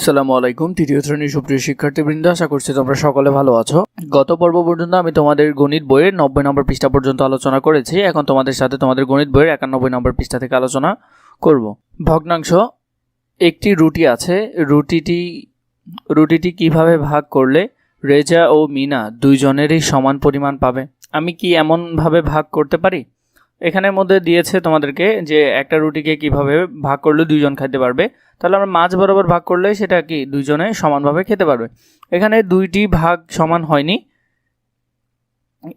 আসসালামু আলাইকুম। তৃতীয় শ্রেণীর সুপ্রিয় শিক্ষার্থীবৃন্দ, আশা করছি তোমরা সকলে ভালো আছো। গত পর্ব পর্যন্ত আমি তোমাদের গণিত বইয়ের 90 নম্বর পৃষ্ঠা পর্যন্ত আলোচনা করেছি। এখন তোমাদের সাথে তোমাদের গণিত বইয়ের 91 নম্বর পৃষ্ঠা থেকে আলোচনা করব। ভগ্নাংশ। একটি রুটি আছে। রুটিটি কিভাবে ভাগ করলে রেজা ও মিনা দুইজনেরই সমান পরিমাণ পাবে? আমি কি এমনভাবে ভাগ করতে পারি? এখানের মধ্যে দিয়েছে তোমাদেরকে যে একটা রুটিকে কিভাবে ভাগ করলে দুইজন খেতে পারবে। তাহলে আমরা মাঝ বরাবর ভাগ করলে সেটা কি দুইজনে সমানভাবে খেতে পারবে। এখানে দুইটি ভাগ সমান হয়নি,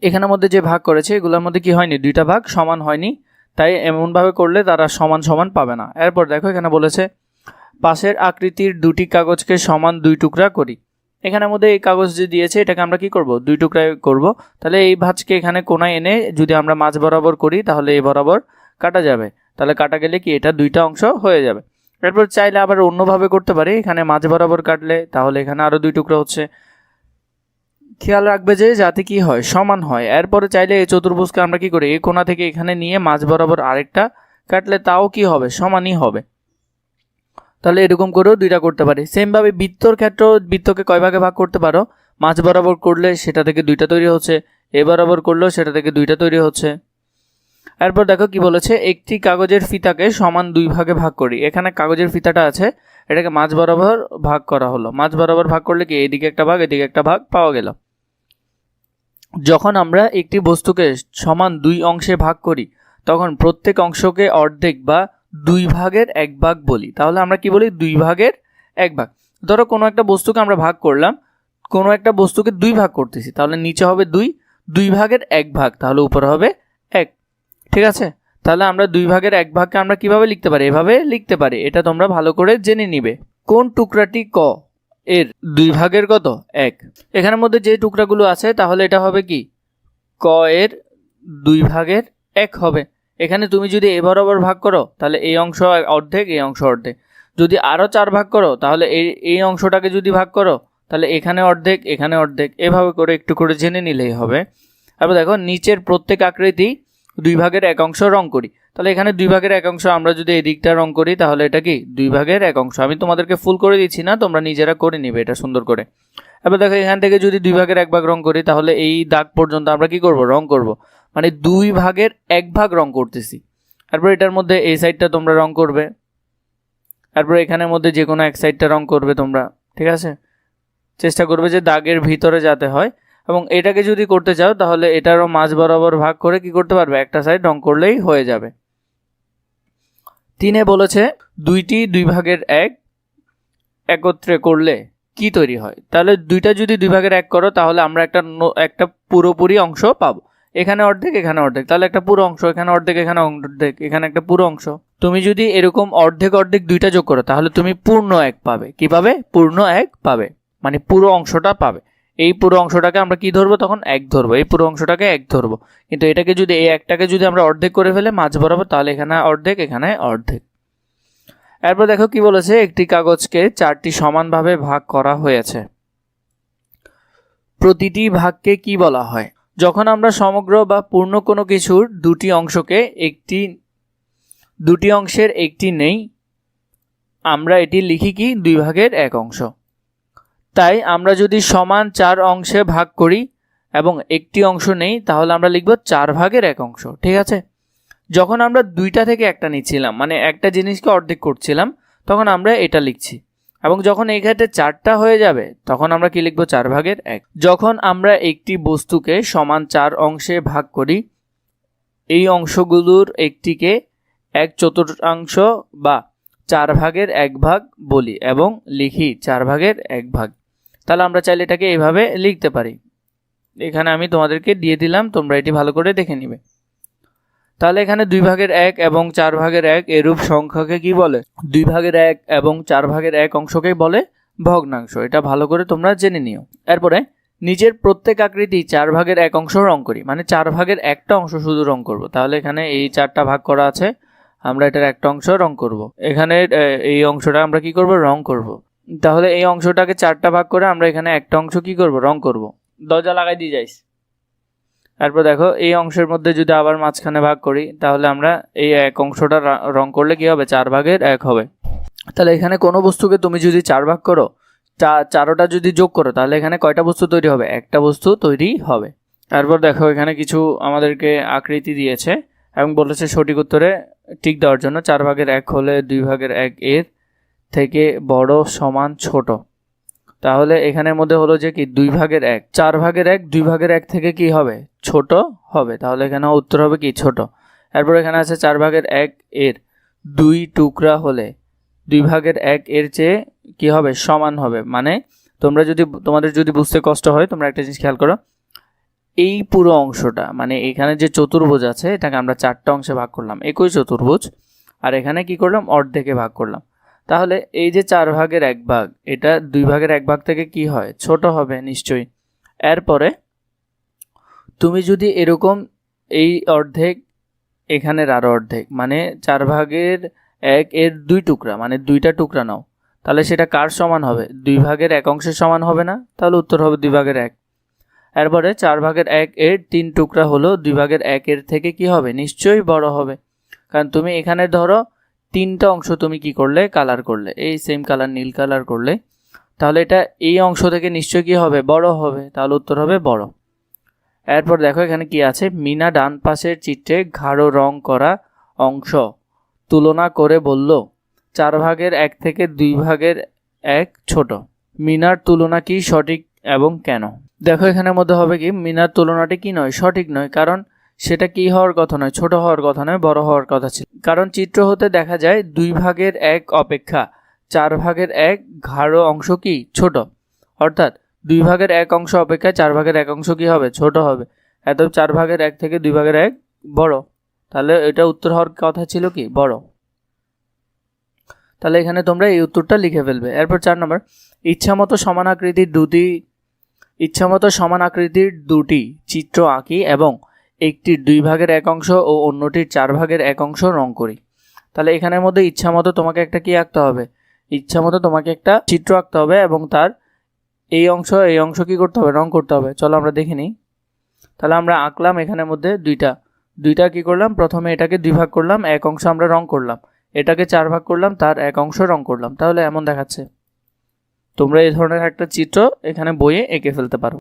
এখানের মধ্যে যে ভাগ করেছে এগুলোর মধ্যে কি হয়নি, দুইটা ভাগ সমান হয়নি, তাই এমনভাবে করলে তারা সমান সমান পাবে না। এরপর দেখো এখানে বলেছে পাশের আকৃতির দুটি কাগজকে সমান দুই টুকরা করি। এখানের মধ্যে এই কাগজ যে দিয়েছে এটাকে আমরা কি করব, দুই টুকরায় করব। তাহলে এই ভাঁজকে এখানে কোনায় এনে যদি আমরা মাঝ বরাবর করি তাহলে এই বরাবর কাটা যাবে। তাহলে কাটা গেলে কি এটা দুইটা অংশ হয়ে যাবে। এরপর চাইলে আবার অন্যভাবে করতে পারি, এখানে মাঝ বরাবর কাটলে তাহলে এখানে আরও দুই টুকরা হচ্ছে। খেয়াল রাখবে যে যাতে কি হয়, সমান হয়। এরপরে চাইলে এই চতুর্ভুজকে আমরা কি করি, এই কোণা থেকে এখানে নিয়ে মাঝ বরাবর আরেকটা কাটলে তাও কি হবে, সমানই হবে। তাহলে এরকম করেও দুইটা করতে পারি। সেমভাবে বৃত্তর ক্ষেত্রেও বৃত্তকে কয় ভাগে ভাগ করতে পারো, মাঝ বরাবর করলে সেটা থেকে দুইটা তৈরি হচ্ছে, এ বরাবর করলেও সেটা থেকে দুইটা তৈরি হচ্ছে। এরপর দেখো কি বলেছে, একটি কাগজের ফিতাকে সমান দুই ভাগে ভাগ করি। এখানে কাগজের ফিতাটা আছে, এটাকে মাঝ বরাবর ভাগ করা হলো। মাঝ বরাবর ভাগ করলে কি এদিকে একটা ভাগ এদিকে একটা ভাগ পাওয়া গেল। যখন আমরা একটি বস্তুকে সমান দুই অংশে ভাগ করি তখন প্রত্যেক অংশকে অর্ধেক বা দুই ভাগের এক ভাগ বলি। তাহলে আমরা কি বলি, দুই ভাগের এক ভাগ। ধরো কোনো একটা বস্তুকে আমরা ভাগ করলাম, কোনো একটা বস্তুকে দুই ভাগ করতেছি, তাহলে নিচে হবে দুই ভাগের এক ভাগ, তাহলে উপরে হবে এক। ঠিক আছে, তাহলে আমরা দুই ভাগের এক ভাগকে আমরা কিভাবে লিখতে পারি, এভাবে লিখতে পারি। এটা তোমরা ভালো করে জেনে নিবে। কোন টুকরাটি ক এর দুই ভাগের কত, এক। এখানের মধ্যে যে টুকরাগুলো আছে তাহলে এটা হবে কি, ক এর দুই ভাগের এক হবে। এখানে তুমি যদি এ বরাবর ভাগ করো তাহলে এই অংশ অর্ধেক, এই অংশ অর্ধেক। যদি আরও 4 ভাগ করো তাহলে এই অংশটাকে যদি ভাগ করো তাহলে এখানে অর্ধেক, এখানে অর্ধেক। এভাবে করে একটু করে জেনে নিলেই হবে। তারপর দেখো নিচের প্রত্যেক আকৃতি দুই ভাগের এক অংশ রং করি। তাহলে এখানে দুই ভাগের এক অংশ আমরা যদি এই দিকটা রং করি তাহলে এটা কি দুই ভাগের এক অংশ। আমি তোমাদেরকে ফুল করে দিচ্ছি না, তোমরা নিজেরা করে নিবে এটা সুন্দর করে। এবার দেখো এখান থেকে যদি দুই ভাগের এক ভাগ রং করি তাহলে এই দাগ পর্যন্ত আমরা কি করব, রং করব। মানে দুই ভাগের এক ভাগ রং করতেছি। তারপর এটার মধ্যে এই সাইডটা তোমরা রং করবে, তারপর এখানের মধ্যে যে কোনো এক সাইডটা রং করবে তোমরা। ঠিক আছে, চেষ্টা করবে যে দাগের ভিতরে যাতে হয়। এবং এটাকে যদি করতে চাও তাহলে এটারও মাঝ বরাবর ভাগ করে কি করতে পারবে, একটা সাইড রং করলেই হয়ে যাবে। 3 বলেছে দুইটি দুই ভাগের এক একত্রে করলে কি তৈরি হয়। তাহলে দুইটা যদি দুই ভাগের এক করো তাহলে আমরা একটা পুরোপুরি অংশ পাবো। এখানে অর্ধেক, এখানে অর্ধেক, তাহলে একটা পুরো অংশ, এখানে অর্ধেক, এখানে অর্ধেক, এখানে একটা পুরো অংশ। তুমি যদি এরকম অর্ধেক অর্ধেক দুইটা যোগ করো তাহলে তুমি পূর্ণ এক পাবে। কি পাবে, পূর্ণ এক পাবে, মানে পুরো অংশটা পাবে। এই পুরো অংশটাকে আমরা কি ধরবো, তখন এক ধরবো। এই পুরো অংশটাকে এক ধরবো। কিন্তু এটাকে যদি এই একটাকে যদি আমরা অর্ধেক করে ফেলে মাঝ বরাবর, তাহলে এখানে অর্ধেক, এখানে অর্ধেক। এরপর দেখো কি বলেছে, একটি কাগজকে 4টি সমানভাবে ভাগ করা হয়েছে। প্রতিটি ভাগকে কি বলা হয়? যখন আমরা সমগ্র বা পূর্ণ কোনো কিছুর দুটি অংশের একটি নেই, আমরা এটি লিখি কি, দুই ভাগের এক অংশ। তাই আমরা যদি সমান 4 অংশে ভাগ করি এবং একটি অংশ নেই তাহলে আমরা লিখব 4 ভাগের এক অংশ। ঠিক আছে, যখন আমরা দুইটা থেকে একটা নিচ্ছিলাম, মানে একটা জিনিসকে অর্ধেক করছিলাম, তখন আমরা এটা লিখছি। এবং যখন এই ক্ষেত্রে 4টা হয়ে যাবে তখন আমরা কি লিখব, 4 ভাগের এক। যখন আমরা একটি বস্তুকে সমান 4 অংশে ভাগ করি, এই অংশগুলোর একটিকে 1/4 বা 4 ভাগের এক ভাগ বলি এবং লিখি 4 ভাগের এক ভাগ। তাহলে আমরা চাইলে এটাকে এইভাবে লিখতে পারি। এখানে আমি তোমাদেরকে দিয়ে দিলাম, তোমরা এটি ভালো করে দেখে নিবে। তাহলে এখানে 2 ভাগের 1 এবং 4 ভাগের 1 এরূপ সংখ্যাকে কি বলে, 2 ভাগের 1 এবং 4 ভাগের 1 অংশকেই বলে ভগ্নাংশ। এটা ভালো করে তোমরা জেনে নিও। এরপরে নিজের প্রত্যেক আকৃতি 4 ভাগের 1 অংশ রং করি, মানে 4 ভাগের একটা অংশ শুধু রং করব। তাহলে এখানে এই 4টা ভাগ করা আছে, আমরা এটার একটা অংশ রং করব। এখানে এই অংশটা আমরা কি করব, রং করব। তাহলে এই অংশটাকে 4টা ভাগ করে আমরা এখানে একটা অংশ কি করব, রং করব। দরজা লাগাই দিয়ে যাইস। তারপর দেখো এই অংশের মধ্যে যদি আবার মাঝখানে ভাগ করি তাহলে আমরা এই এক অংশটা রং করলে কি হবে, 4 ভাগের এক হবে। তাহলে এখানে কোনো বস্তুকে তুমি যদি 4 ভাগ করো, চারোটা যদি যোগ করো, তাহলে এখানে কয়টা বস্তু তৈরি হবে? একটা বস্তু তৈরি হবে। তারপর দেখো এখানে কিছু আমাদেরকে আকৃতি দিয়েছে এবং বলেছে সঠিক উত্তরে টিক দেওয়ার জন্য। 4 ভাগের 1 হলে 2 ভাগের 1 এর থেকে বড় সমান ছোট। তাহলে এখানের মধ্যে হলো যে কি 2 ভাগের 1, 4 ভাগের 1 2 ভাগের 1 থেকে কি হবে? ছোট হবে। তাহলে এখানে উত্তর হবে কি? ছোট। এরপর এখানে আছে 4 ভাগের 1 এর 2 টুকরা হলে 2 ভাগের 1 এর চেয়ে কি হবে? সমান হবে। মানে তোমাদের যদি বুঝতে কষ্ট হয়, তোমরা একটা জিনিস খেয়াল করো, এই পুরো অংশটা, মানে এখানে যে চতুর্ভুজ আছে এটাকে আমরা 4টা অংশে ভাগ করলাম, একই চতুর্ভুজ, আর এখানে কি করলাম? অর্ধেকে ভাগ করলাম। তাহলে এই যে 4 ভাগের 1 ভাগ, এটা 2 ভাগের 1 ভাগ থেকে কি হয়? ছোট হবে নিশ্চয়ই। এরপরে তুমি যদি এরকম এই অর্ধেক, এখানের আরো অর্ধেক, মানে 4 ভাগের 1 এর 2 টুকরা, মানে 2টা টুকরা নাও, তাহলে সেটা কার সমান হবে? 2 ভাগের 1 অংশের সমান হবে না? তাহলে উত্তর হবে 2 ভাগের 1। এরপরে 4 ভাগের 1 এর 3 টুকরা হলো 2 ভাগের 1 এর থেকে কি হবে? নিশ্চয়ই বড় হবে। কারণ তুমি এখানে ধরো 3টা অংশ তুমি কি করলে? কালার করলে, এই সেম কালার নীল কালার করলে, তাহলে এটা এই অংশ থেকে নিশ্চয়ই কি হবে? বড় হবে। তাহলে উত্তর হবে বড়। এরপর দেখো এখানে কি আছে? মিনা ডান পাশের চিত্রে গাঢ় রং করা অংশ তুলনা করে বলল 4 ভাগের 1 থেকে 2 ভাগের 1 ছোট। মিনার তুলনা কি সঠিক এবং কেন? দেখো এখানের মধ্যে হবে কি? মিনার তুলনাটি কি নয়? সঠিক নয়। কারণ সেটা কি হওয়ার কথা নয়? ছোট হওয়ার কথা নয়, বড় হওয়ার কথা ছিল। কারণ চিত্র হতে দেখা যায় 2 ভাগের 1 অপেক্ষা 4 ভাগের 1 গাঢ় অংশ কি ছোট। অর্থাৎ 2 ভাগের 1 অংশ অপেক্ষা 4 ভাগের 1 অংশ কি হবে? ছোট হবে। এত 4 ভাগের 1 থেকে 2 ভাগের 1 বড়। তাহলে এটা উত্তর হওয়ার কথা ছিল কি? বড়। তাহলে এখানে তোমরা এই উত্তরটা লিখে ফেলবে। এরপর 4 নম্বর, ইচ্ছামতো সমান আকৃতির দুটি চিত্র আঁকি এবং একটির 2 ভাগের 1 অংশ ও অন্যটির 4 ভাগের 1 অংশ রং করি। তাহলে এখানের মধ্যে ইচ্ছামতো তোমাকে একটা কি আঁকতে হবে? ইচ্ছামতো তোমাকে একটা চিত্র আঁকতে হবে এবং তার এই অংশ কি করতে হবে? রং করতে হবে। চলো আমরা দেখে নিই। তাহলে আমরা আঁকলাম এখানের মধ্যে দুইটা কি করলাম? প্রথমে এটাকে 2 ভাগ করলাম, 1 অংশ আমরা রং করলাম। এটাকে 4 ভাগ করলাম, তার 1 অংশ রং করলাম। তাহলে এমন দেখাচ্ছে। তোমরা এই ধরনের একটা চিত্র এখানে বইয়ে এঁকে ফেলতে পারো।